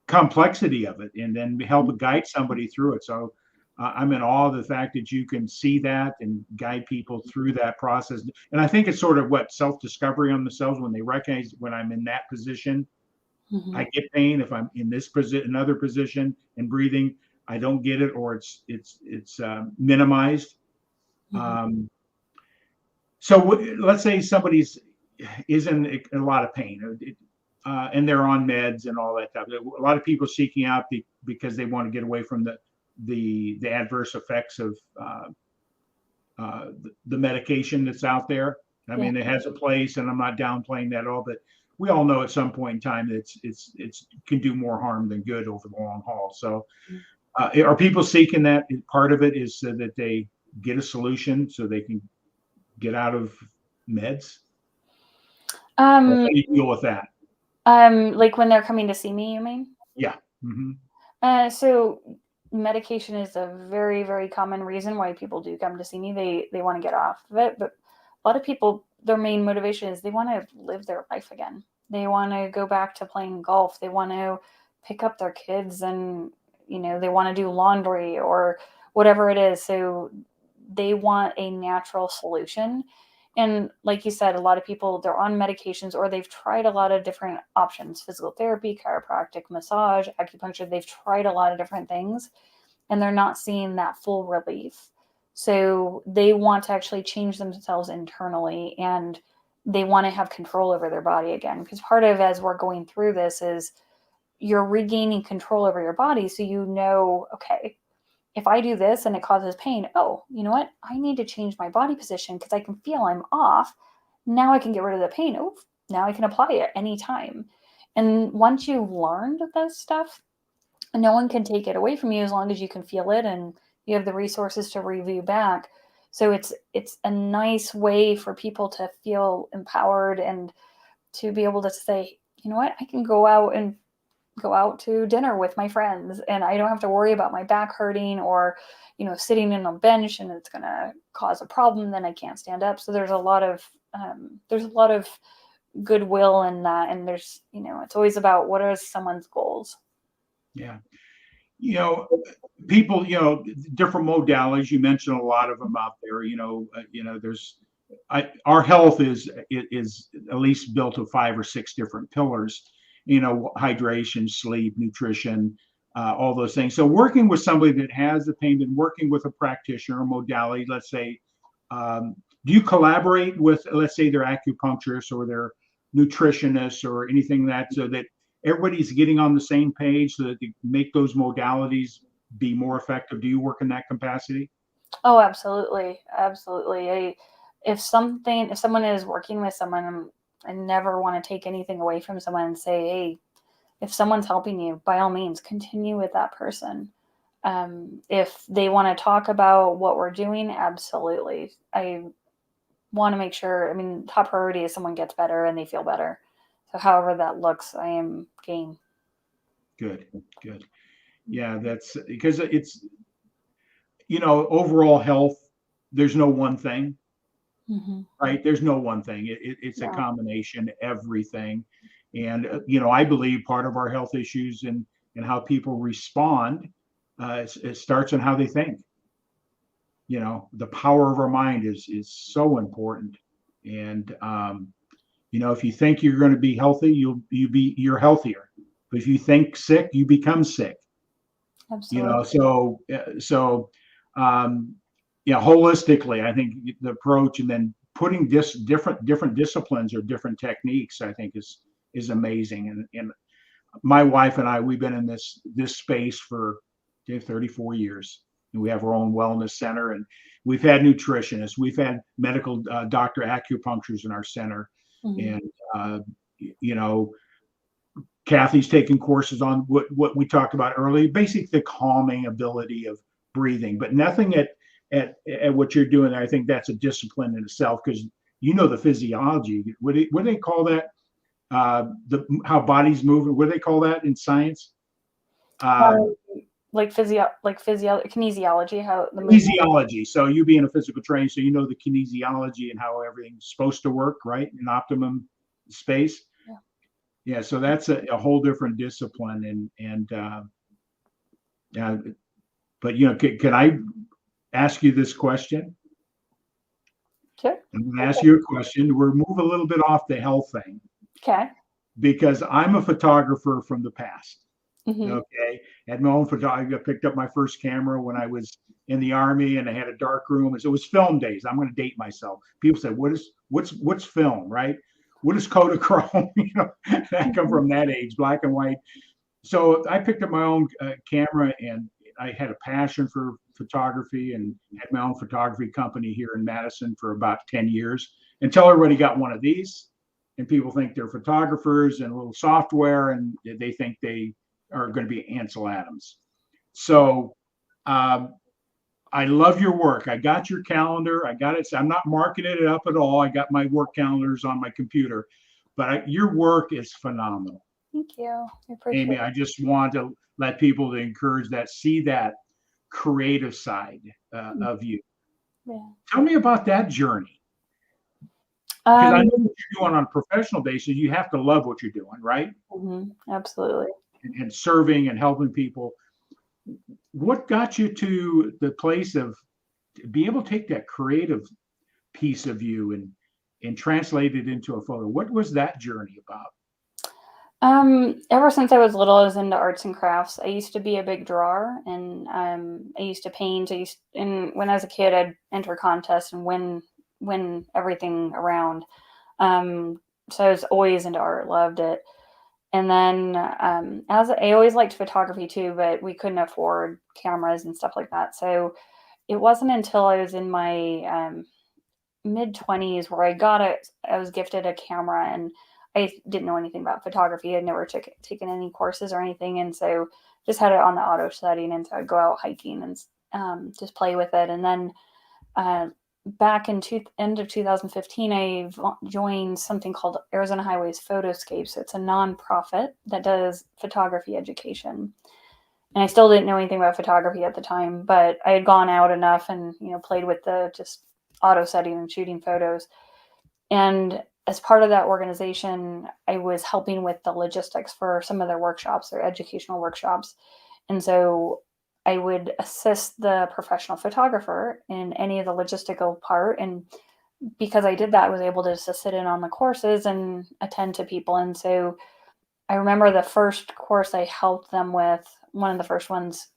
complexity of it, and then help guide somebody through it. So I'm in awe of the fact that you can see that and guide people through that process. And I think it's sort of what self-discovery on themselves when they recognize when I'm in that position, Mm-hmm. I get pain. If I'm in this position, another position, and breathing, I don't get it, or it's minimized. Mm-hmm. Um, so let's say somebody's is in a lot of pain, and they're on meds and all that stuff. A lot of people seeking out because they want to get away from the adverse effects of the medication that's out there. I Yeah. mean, it has a place, and I'm not downplaying that at all, but we all know at some point in time that it's can do more harm than good over the long haul. So, are people seeking that? Part of it is so that they get a solution, so they can get out of meds. Or Um, how do you deal with that? like when they're coming to see me, you mean? Yeah. Hmm. So medication is a very, very common reason why people do come to see me. They want to get off of it, but a lot of people, their main motivation is they want to live their life again. They want to go back to playing golf. They want to pick up their kids and they want to do laundry or whatever it is. So they want a natural solution. And like you said, a lot of people, they're on medications or they've tried a lot of different options, physical therapy, chiropractic, massage, acupuncture. They've tried a lot of different things and they're not seeing that full relief. So they want to actually change themselves internally and they want to have control over their body again. Because part of as we're going through this is you're regaining control over your body. So you know, okay, if I do this and it causes pain, oh, you know what? I need to change my body position because I can feel I'm off. Now I can get rid of the pain. Oh, now I can apply it anytime. And once you've learned this stuff, no one can take it away from you as long as you can feel it and you have the resources to review back. So it's a nice way for people to feel empowered and to be able to say, you know what, I can go out to dinner with my friends and I don't have to worry about my back hurting or, you know, sitting in a bench and it's going to cause a problem. Then I can't stand up. So there's a lot of goodwill in that. And there's, you know, it's always about what are someone's goals. Yeah. You know, people, you know, different modalities. You mentioned a lot of them out there. There's our health is at least built of 5 or 6 different pillars. You know, hydration, sleep, nutrition, all those things. So working with somebody that has the pain, and working with a practitioner or modality, let's say, do you collaborate with, let's say, their acupuncturist or their nutritionist or anything that so that everybody's getting on the same page so that they make those modalities be more effective? Do you work in that capacity? Oh, absolutely. Absolutely. If someone is working with someone, I never want to take anything away from someone and say, hey, if someone's helping you, by all means, continue with that person. If they want to talk about what we're doing, absolutely. I want to make sure, I mean, top priority is someone gets better and they feel better. So however that looks, I am game. Good, good. Yeah, that's because it's, you know, overall health, there's no one thing, Mm-hmm. right? There's no one thing. It's a No. combination, everything. And, you know, I believe part of our health issues and how people respond, it starts in how they think. You know, the power of our mind is so important. And, you know, if you think you're going to be healthy, you're healthier. But if you think sick, you become sick. You Absolutely. know, so yeah, holistically, I think the approach and then putting this different disciplines or different techniques, I think is amazing. And my wife and I, we've been in this space for 34 years, and we have our own wellness center, and we've had nutritionists, we've had medical doctor acupuncturists in our center, Mm-hmm. and you know, Kathy's taking courses on what we talked about earlier, basically the calming ability of breathing, but nothing at what you're doing. I think that's a discipline in itself because you know the physiology. What do they call that? The how bodies move. What do they call that in science? Uh, Um, kinesiology, how the movement. Kinesiology. So you being a physical trainer, so you know the kinesiology and how everything's supposed to work, right? In optimum space. Yeah. Yeah, so that's a whole different discipline, yeah, but you know, can I ask you this question? Sure. I'm going to ask you a question. We'll move a little bit off the health thing Okay. because I'm a photographer from the past. Mm-hmm. Okay, had my own photography. I picked up my first camera when I was in the army, and I had a dark room. It was film days. I'm going to date myself. People say, what's film, right? What is Kodachrome?" You know, I come Mm-hmm. from that age, black and white. So I picked up my own camera, and I had a passion for photography and had my own photography company here in Madison for about 10 years until everybody got one of these. And people think they're photographers and a little software, and they think they are going to be Ansel Adams. So um, I love your work. I got your calendar. I got it. I'm not marking it up at all. I got my work calendars on my computer, but your work is phenomenal. Thank you. I appreciate Amy, I just want to let people to encourage that, see that creative side it. of you. Yeah. Tell me about that journey. Because I Um, know what you're doing on a professional basis. You have to love what you're doing, right? absolutely. And serving and helping people. What got you to the place of be able to take that creative piece of you and translate it into a photo. What was that journey about? Ever since I was little, I was into arts and crafts. I used to be a big drawer, and I used to paint. And when I was a kid, I'd enter contests and win everything around. Um, so I was always into art, loved it. And then as I always liked photography too, but we couldn't afford cameras and stuff like that. So it wasn't until I was in my mid 20s where I was gifted a camera, and I didn't know anything about photography. I'd never taken any courses or anything. And so just had it on the auto setting. And so I'd go out hiking and just play with it. And then uh, back in end of 2015, I joined something called Arizona Highways Photoscapes. It's a nonprofit that does photography education. And I still didn't know anything about photography at the time, but I had gone out enough and, played with the just auto setting and shooting photos. And as part of that organization, I was helping with the logistics for some of their workshops, their educational workshops. And so I would assist the professional photographer in any of the logistical part. And because I did that, I was able to just sit in on the courses and attend to people. And so I remember the first course I helped them with, one of the first ones,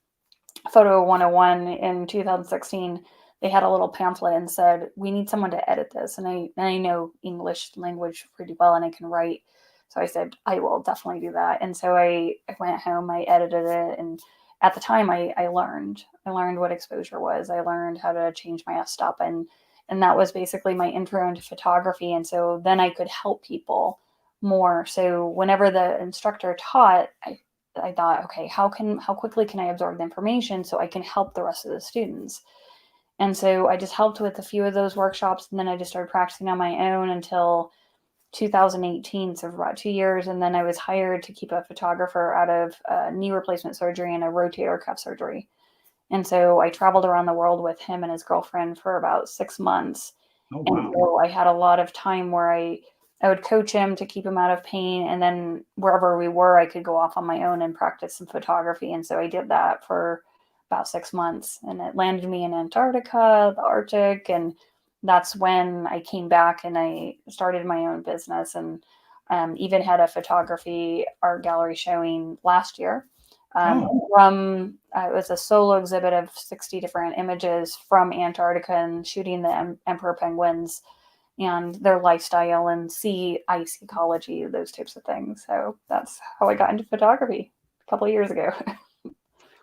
Photo 101 in 2016. They had a little pamphlet and said, we need someone to edit this. And I know English language pretty well, and I can write. So I said, I will definitely do that. And so I went home, I edited it. And at the time I learned what exposure was. I learned how to change my f-stop. And that was basically my intro into photography. And so then I could help people more. So whenever the instructor taught, I thought, okay, how quickly can I absorb the information so I can help the rest of the students? And so I just helped with a few of those workshops, and then I just started practicing on my own until 2018, so for about 2 years. And then I was hired to keep a photographer out of knee replacement surgery and a rotator cuff surgery. And so I traveled around the world with him and his girlfriend for about 6 months. Oh, And wow. so I had a lot of time where I would coach him to keep him out of pain. And then wherever we were, I could go off on my own and practice some photography. And so I did that for about 6 months, and it landed me in Antarctica, the Arctic. And that's when I came back and I started my own business, and even had a photography art gallery showing last year. Oh, From it was a solo exhibit of 60 different images from Antarctica and shooting the emperor penguins and their lifestyle and sea ice ecology, those types of things. So that's how I got into photography a couple of years ago.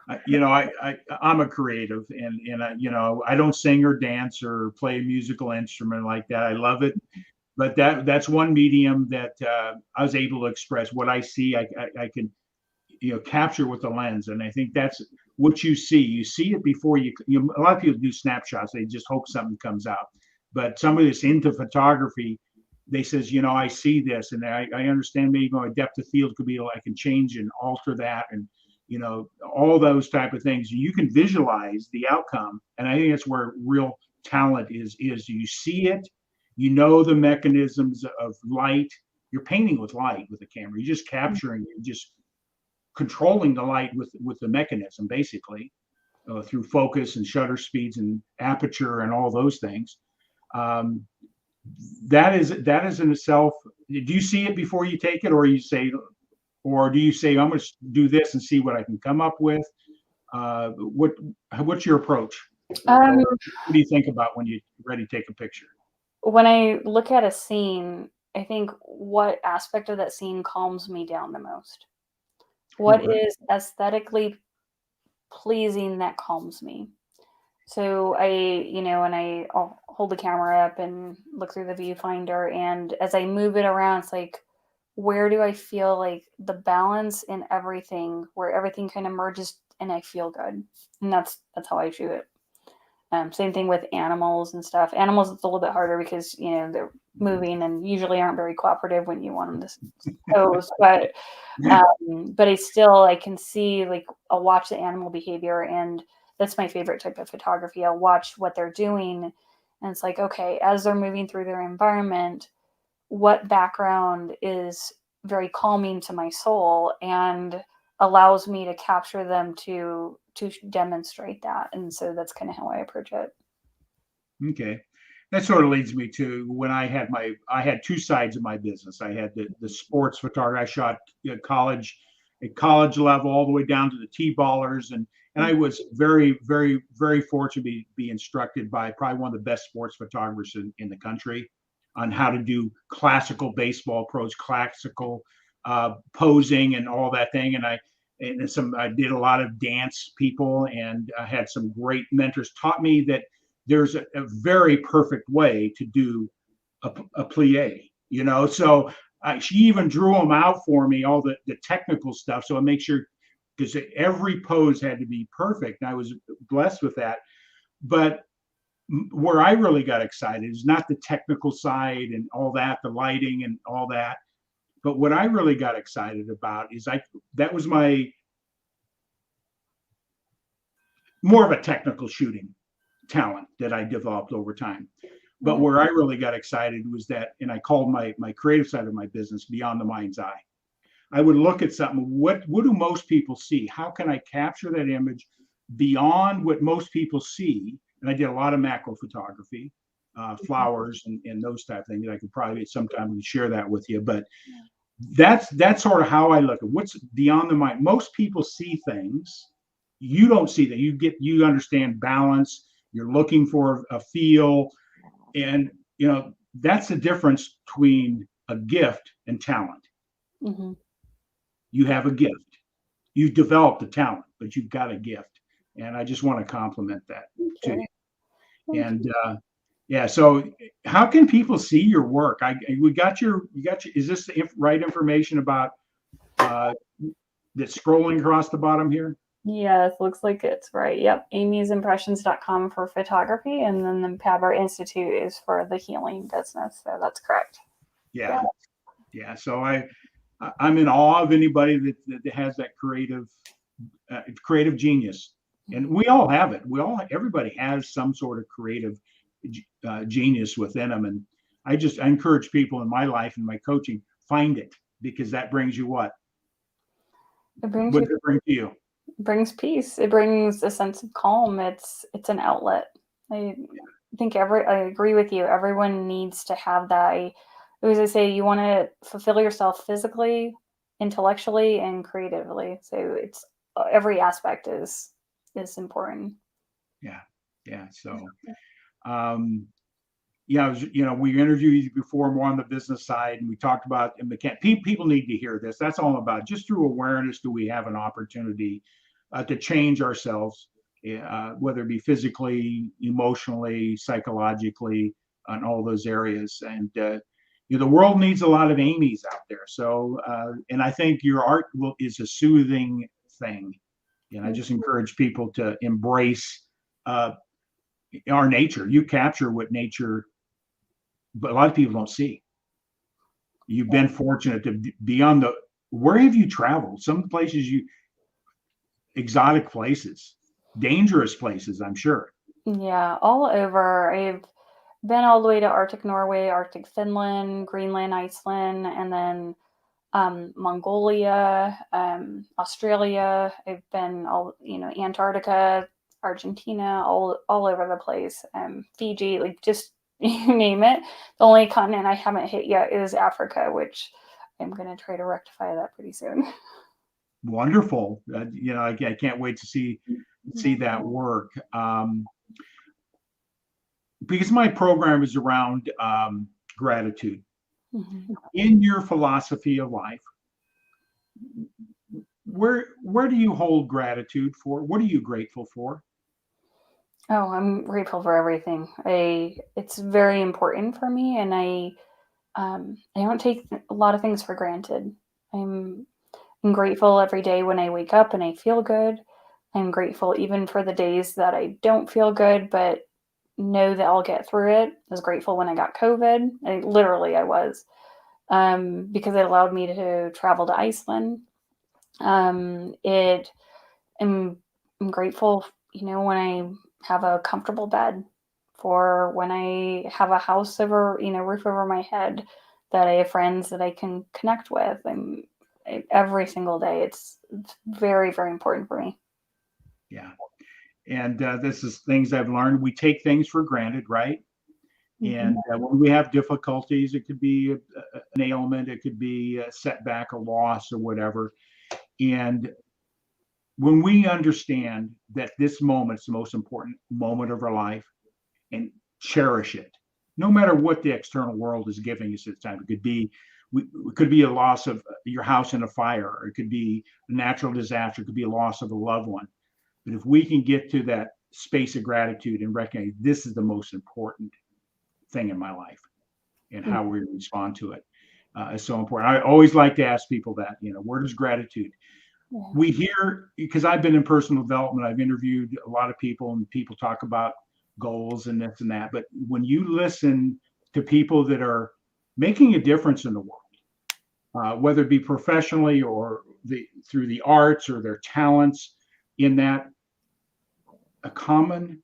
I'm a creative, and I don't sing or dance or play a musical instrument like that. I love it, but that's one medium that I was able to express what I see. I can capture with the lens, and I think that's what you see. You see it before a lot of people do snapshots. They just hope something comes out. But somebody that's into photography, they says, I see this, and I understand maybe my depth of field could be, I can change and alter that, and all those type of things. You can visualize the outcome, and I think that's where real talent is you see it, the mechanisms of light. You're painting with light with the camera. You're just capturing, you're just controlling the light with the mechanism, basically, through focus and shutter speeds and aperture and all those things. Um, that is in itself. Do you see it before you take it, or do you say, I'm going to do this and see what I can come up with? What's your approach? Um, What do you think about when you're ready to take a picture? when I look at a scene, I think what aspect of that scene calms me down the most? Oh, What good. is aesthetically pleasing that calms me? So I'll hold the camera up and look through the viewfinder. And as I move it around, it's like, where do I feel like the balance in everything, where everything kind of merges and I feel good? And that's how I shoot it. Same thing with animals and stuff. Animals, it's a little bit harder because they're moving and usually aren't very cooperative when you want them to pose. But I can see, like, I'll watch the animal behavior, and that's my favorite type of photography. I'll watch what they're doing, and it's like, okay, as they're moving through their environment, what background is very calming to my soul and allows me to capture them to demonstrate that. And so that's kind of how I approach it. Okay. that sort of leads me to when I had two sides of my business. I had the sports photography. I shot at college level all the way down to the T-ballers, and I was very, very, very fortunate to be instructed by probably one of the best sports photographers in the country on how to do classical baseball approach, classical posing, and all that thing. And I did a lot of dance people, and I had some great mentors. Taught me that there's a very perfect way to do a plie, So she even drew them out for me, all the technical stuff. So I make sure, because every pose had to be perfect. And I was blessed with that. But where I really got excited is not the technical side and all that, the lighting and all that. But what I really got excited about is that was my more of a technical shooting talent that I developed over time. But where I really got excited was that, and I called my creative side of my business beyond the mind's eye. I would look at something, what do most people see? How can I capture that image beyond what most people see? And I did a lot of macro photography, flowers and those type of things that I could probably sometime share that with you. But that's sort of how I look at what's beyond the mind. Most people see things. You don't see that. You understand balance. You're looking for a feel. And, that's the difference between a gift and talent. Mm-hmm. You have a gift. You've developed a talent, but you've got a gift. And I just want to compliment that to you. And yeah, so how can people see your work? We got your, is this the right information about that scrolling across the bottom here? Yes, looks like it's right. Yep. amysimpressions.com for photography, and then the PABR Institute is for the healing business. So that's correct. Yeah. So I'm in awe of anybody that has that creative genius, and we all have it. Everybody has some sort of creative genius within them, and I encourage people in my life and my coaching, find it, because that brings you what? It brings what does it bring to you? Brings peace. It brings a sense of calm. It's an outlet. I think I agree with you. Everyone needs to have that. As I say, you want to fulfill yourself physically, intellectually, and creatively. So it's every aspect is important. Yeah. So, we interviewed you before more on the business side, and we talked about people need to hear this. That's all about. Just through awareness do we have an opportunity to change ourselves, whether it be physically, emotionally, psychologically, on all those areas. And the world needs a lot of Amy's out there. So, and I think your art is a soothing thing. And I just encourage people to embrace our nature. You capture what nature, but a lot of people don't see. You've been fortunate to be on where have you traveled? Some places exotic places, dangerous places, I'm sure. Yeah, all over. I've been all the way to Arctic Norway, Arctic Finland, Greenland, Iceland, and then Mongolia, Australia. I've been Antarctica, Argentina, all over the place. Fiji, like just you name it. The only continent I haven't hit yet is Africa, which I'm going to try to rectify that pretty soon. Wonderful. I can't wait to see that work. Because my program is around gratitude. Mm-hmm. In your philosophy of life, where do you hold gratitude for? What are you grateful for? Oh, I'm grateful for everything. It's very important for me, and I don't take a lot of things for granted. I'm grateful every day when I wake up and I feel good. I'm grateful even for the days that I don't feel good, but know that I'll get through it. I was grateful when I got COVID. I was, because it allowed me to travel to Iceland. I'm grateful, when I have a comfortable bed, for when I have a house over, roof over my head, that I have friends that I can connect with. Every single day. It's very, very important for me. Yeah. And this is things I've learned. We take things for granted, right? And when we have difficulties, it could be an ailment, it could be a setback, a loss, or whatever. And when we understand that this moment is the most important moment of our life and cherish it, no matter what the external world is giving us at the time, it could be a loss of your house in a fire, or it could be a natural disaster, it could be a loss of a loved one. But if we can get to that space of gratitude and recognize this is the most important thing in my life, and how we respond to it is so important. I always like to ask people that, where does gratitude? We hear, because I've been in personal development, I've interviewed a lot of people, and people talk about goals and this and that. But when you listen to people that are making a difference in the world, whether it be professionally or through the arts or their talents, in that, a common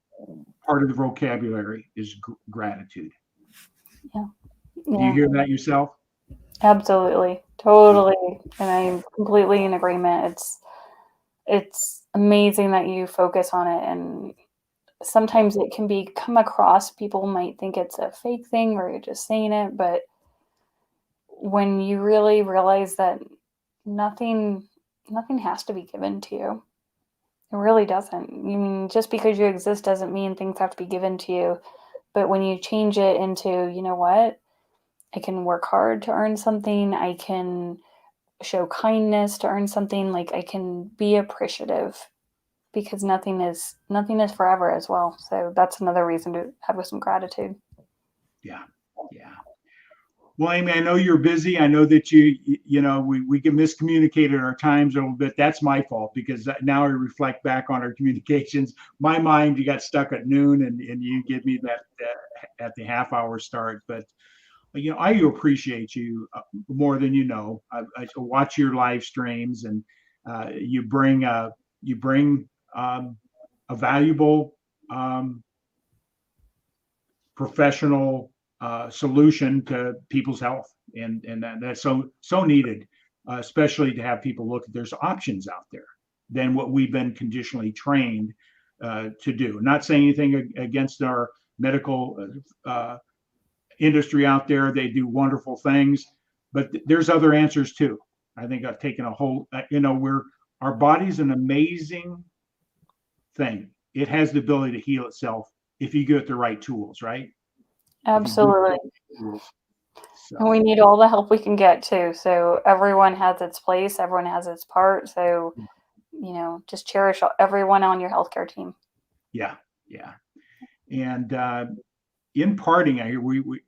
part of the vocabulary is gratitude. Yeah. Do you hear that yourself? Absolutely. Totally. And I'm completely in agreement. It's amazing that you focus on it, and sometimes it can come across, people might think it's a fake thing or you're just saying it, but when you really realize that nothing has to be given to you. It really doesn't. You mean, just because you exist doesn't mean things have to be given to you. But when you change it into, you know what, I can work hard to earn something, I can show kindness to earn something, like I can be appreciative, because nothing is forever as well. So that's another reason to have some gratitude. Yeah. Well, Amy, I know you're busy. I know that we get miscommunicated our times a little bit. That's my fault, because now I reflect back on our communications. My mind, you got stuck at noon, and you give me that at the half hour start. But I appreciate you more than you know. I watch your live streams, and you bring a valuable professional solution to people's health, and that's so needed, especially to have people look at there's options out there than what we've been conditionally trained to do. Not saying anything against our medical industry out there; they do wonderful things, but there's other answers too. I think I've taken a whole, our body's an amazing thing. It has the ability to heal itself if you get the right tools, right? Absolutely. So. And we need all the help we can get too. So everyone has its place, everyone has its part. So, just cherish everyone on your healthcare team. Yeah. And in parting, I hear we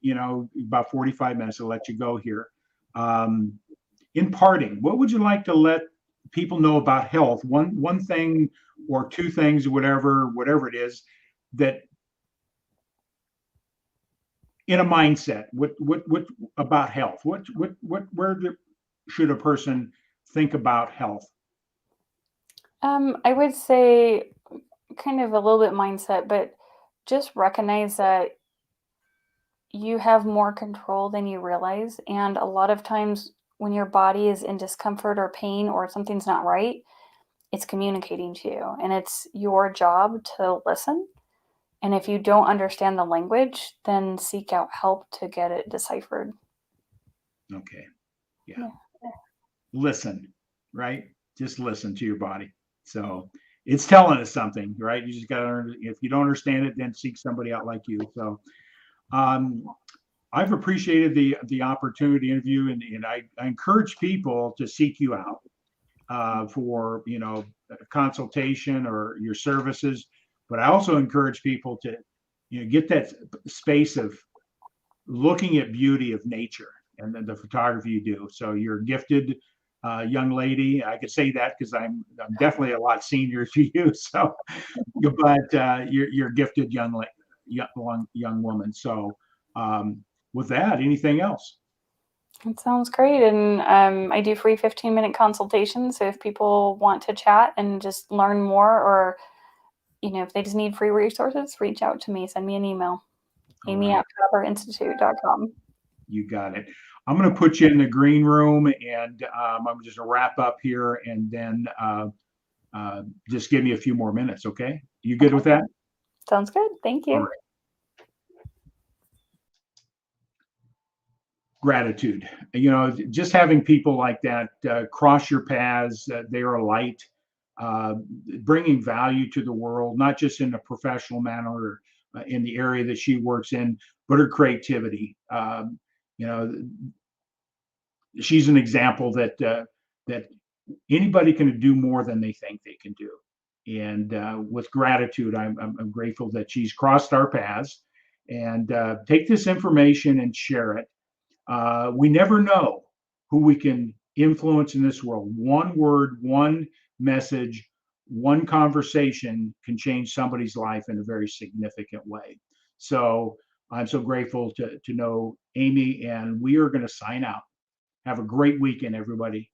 about 45 minutes. I'll let you go here. In parting, what would you like to let people know about health? One thing or two things, whatever it is, that in a mindset, what about health? Where should a person think about health? I would say kind of a little bit mindset, but just recognize that you have more control than you realize. And a lot of times when your body is in discomfort or pain or something's not right, it's communicating to you, and it's your job to listen. And if you don't understand the language, then seek out help to get it deciphered. Okay. Yeah. Listen, right? Just listen to your body. So it's telling us something, right? You just got to learn. If you don't understand it, then seek somebody out like you. So I've appreciated the opportunity to interview, and I encourage people to seek you out for consultation or your services. But I also encourage people to get that space of looking at beauty of nature and then the photography you do. So you're a gifted young lady. I could say that because I'm definitely a lot senior to you. So, but you're a gifted young woman. So, with that, anything else? It sounds great. And I do free 15-minute consultations. So if people want to chat and just learn more, or, if they just need free resources, reach out to me. Send me an email. Amy@PABRinstitute.com. You got it. I'm going to put you in the green room, and I'm just going to wrap up here, and then just give me a few more minutes, okay? You good with that? Sounds good. Thank you. All right. gratitude. Just having people like that cross your paths, they are a light, uh, bringing value to the world, not just in a professional manner or in the area that she works in, but her creativity. You know, she's an example that anybody can do more than they think they can do. And with gratitude, I'm grateful that she's crossed our paths. And take this information and share it. We never know who we can influence in this world. One word, one message, one conversation can change somebody's life in a very significant way. So I'm so grateful to know Amy, and we are going to sign out. Have a great weekend, everybody.